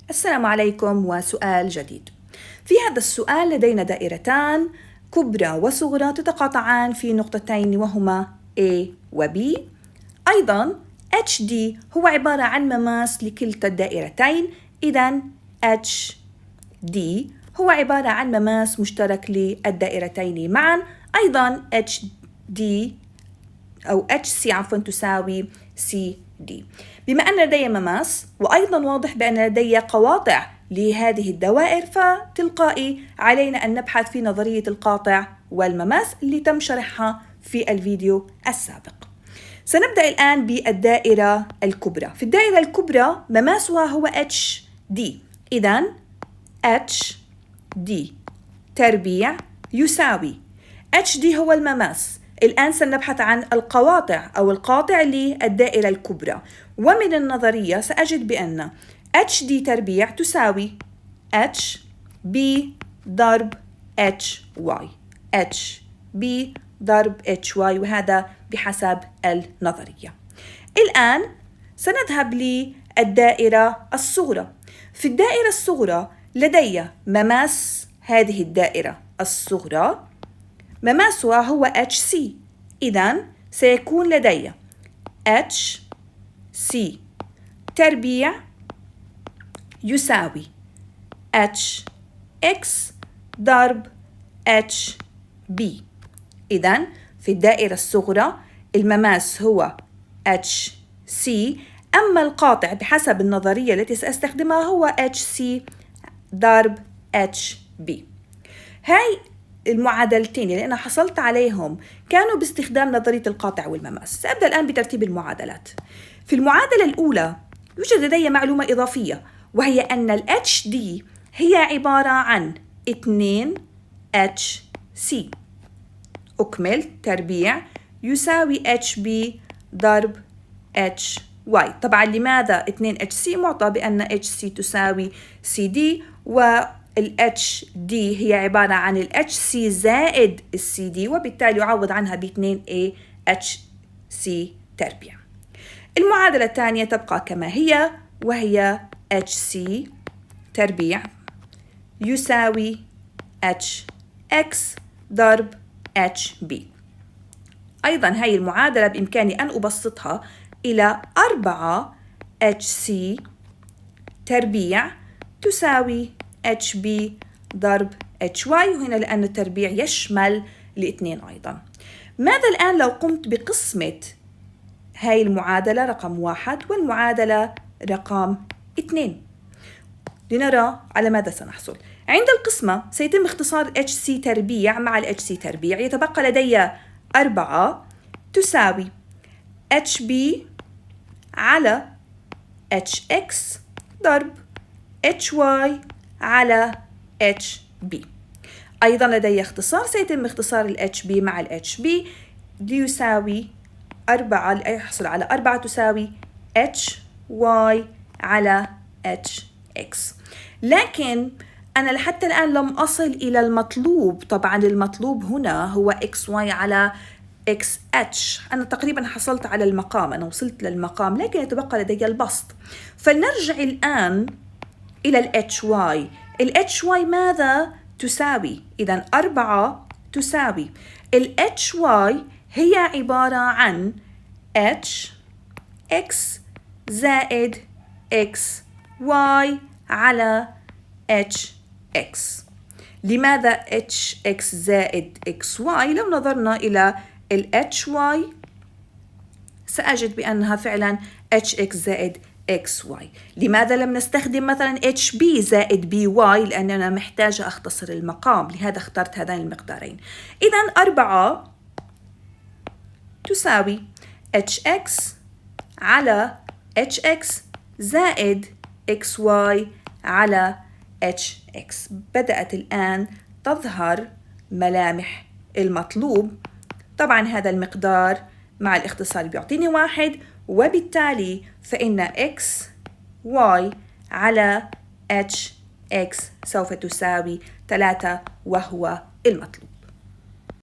السلام عليكم وسؤال جديد. في هذا السؤال لدينا دائرتان كبرى وصغرى تتقاطعان في نقطتين وهما A و B. أيضاً HD هو عبارة عن مماس لكلتا الدائرتين، إذن HD هو عبارة عن مماس مشترك للدائرتين معاً. أيضاً HD أو HC تساوي CD. بما أن لدي مماس وأيضاً واضح بأن لدي قواطع لهذه الدوائر، فتلقائي علينا أن نبحث في نظرية القاطع والمماس اللي تم شرحها في الفيديو السابق. سنبدأ الآن بالدائرة الكبرى. في الدائرة الكبرى مماسها هو HD، إذن HD تربيع يساوي HD هو المماس. الآن سنبحث عن القواطع أو القاطع للدائرة الكبرى، ومن النظرية سأجد بأن HD تربيع تساوي HB ضرب HY، HB ضرب HY، وهذا بحسب النظرية. الآن سنذهب للدائرة الصغرى. في الدائرة الصغرى لدي مماس هذه الدائرة الصغرى مماسها هو HC، إذن سيكون لدي HC تربيع يساوي HX ضرب HB. إذن في الدائرة الصغرى المماس هو HC، أما القاطع بحسب النظرية التي سأستخدمها هو HC ضرب HB. هاي المعادلتين اللي أنا حصلت عليهم كانوا باستخدام نظرية القاطع والمماس. سأبدأ الآن بترتيب المعادلات. في المعادلة الأولى يوجد لدي معلومة إضافية، وهي أن ال HD هي عبارة عن 2HC أكمل تربيع يساوي HB ضرب HY. طبعا لماذا 2HC؟ معطى بأن HC تساوي CD، وال HD هي عبارة عن ال HC زائد ال CD، وبالتالي يعوض عنها ب 2HC تربيع. المعادلة الثانية تبقى كما هي، وهي HC تربيع يساوي HX ضرب HB. أيضاً هاي المعادلة بإمكاني أن أبسطها إلى 4HC تربيع تساوي HB ضرب HY، وهنا لأن التربيع يشمل الاثنين أيضاً. ماذا الآن لو قمت بقسمة هاي المعادلة رقم 1 والمعادلة رقم 2؟ لنرى على ماذا سنحصل. عند القسمة سيتم اختصار HC تربيع مع ال HC تربيع، يتبقى لدي 4 تساوي HB على HX ضرب HY على HB. أيضا لدي اختصار، سيتم اختصار ال HB مع ال HB ليساوي 4، يحصل على 4 تساوي HY على HX. لكن أنا لحتى الآن لم أصل إلى المطلوب. طبعا المطلوب هنا هو XY على XH. أنا تقريبا حصلت على المقام، أنا وصلت للمقام، لكن يتبقى لدي البسط. فلنرجع الآن إلى ال HY. ال HY ماذا تساوي؟ إذن 4 تساوي ال HY هي عبارة عن HX زائد XY على HX. لماذا HX زائد XY؟ لو نظرنا إلى ال HY سأجد بأنها فعلا HX زائد XY. لماذا لم نستخدم مثلا HB زائد BY؟ لأننا محتاجة أختصر المقام، لهذا اخترت هذين المقدارين. إذن 4 تساوي HX على HX زائد XY على HX. بدأت الآن تظهر ملامح المطلوب. طبعا هذا المقدار مع الاختصار بيعطيني 1، وبالتالي فإن XY على HX سوف تساوي 3، وهو المطلوب.